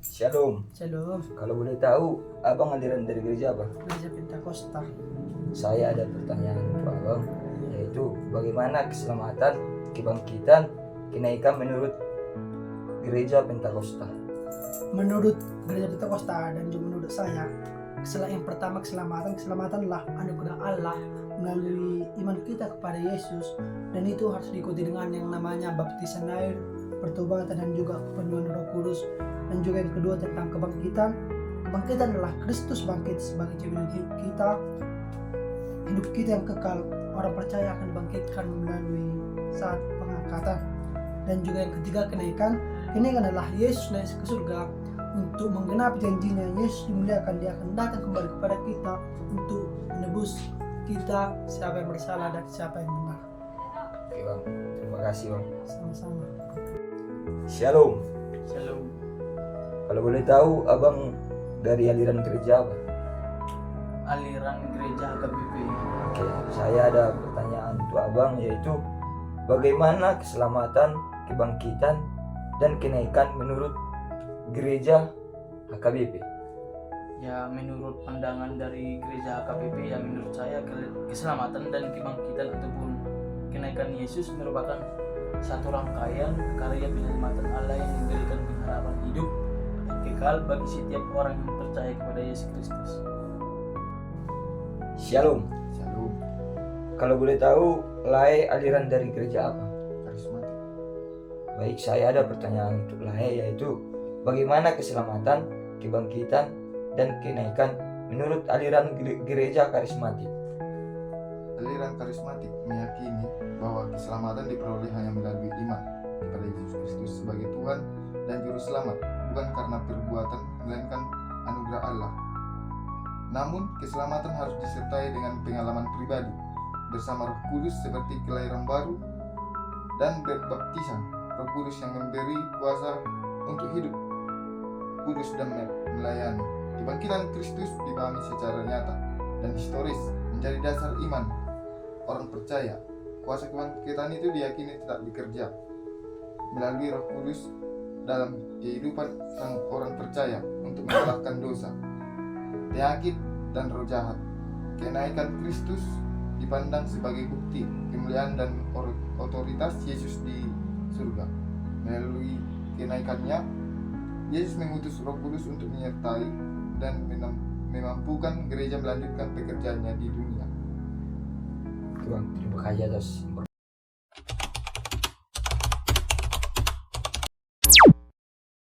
Shalom. Shalom, Kalau boleh tahu, abang aliran dari gereja apa? Gereja Pentakosta. Saya ada pertanyaan untuk abang, yaitu bagaimana keselamatan, kebangkitan, kenaikan menurut gereja Pentakosta? Menurut Gereja Pentakosta dan juga menurut saya, yang pertama keselamatanlah anugerah Allah melalui iman kita kepada Yesus, dan itu harus diikuti dengan yang namanya baptisan air, pertobatan dan juga penyuapan Roh Kudus. Dan juga yang kedua tentang kebangkitan. Kebangkitan adalah Kristus bangkit sebagai jaminan hidup kita yang kekal. Orang percaya akan dibangkitkan melalui saat pengangkatan. Dan juga yang ketiga kenaikan adalah Yesus naik ke surga untuk menggenapi janjinya. Yesus dimuliakan, dia akan datang kembali kepada kita untuk menebus kita, siapa yang bersalah dan siapa yang benar. Oke bang, terima kasih bang. Sama-sama. Shalom. Shalom. Kalau boleh tahu, abang dari aliran gereja apa? Aliran gereja HKBP. Oke, saya ada pertanyaan untuk abang, yaitu bagaimana keselamatan, kebangkitan, dan kenaikan menurut gereja HKBP? Ya, menurut pandangan dari gereja HKBP, ya menurut saya keselamatan dan kebangkitan ataupun kenaikan Yesus merupakan satu rangkaian karya penyelamatan Allah yang memberikan pengharapan hidup yang kekal bagi setiap orang yang percaya kepada Yesus Kristus. Shalom. Shalom, Kalau boleh tahu, Lae aliran dari gereja apa? karismatik. Baik, saya ada pertanyaan untuk Lae, yaitu bagaimana keselamatan, kebangkitan, dan kenaikan menurut aliran gereja karismatik? Aliran karismatik meyakini bahwa keselamatan diperoleh hanya melalui iman kepada Yesus Kristus sebagai Tuhan dan Juru Selamat, bukan karena perbuatan, melainkan anugerah Allah. Namun, keselamatan harus disertai dengan pengalaman pribadi bersama Roh Kudus seperti kelahiran baru dan berbaptisan. Roh Kudus yang memberi kuasa untuk hidup kudus dan melayani. Kebangkitan Kristus dipahami secara nyata dan historis menjadi dasar iman orang percaya. Kuasa kebangkitan itu diyakini tetap bekerja melalui Roh Kudus dalam kehidupan orang percaya untuk mengalahkan dosa, penyakit, dan roh jahat. Kenaikan Kristus dipandang sebagai bukti kemuliaan dan otoritas Yesus di surga. Melalui kenaikannya, Yesus mengutus Roh Kudus untuk menyertai dan memampukan gereja melanjutkan pekerjaannya di dunia. Oke bang, terima kasih atas informasi.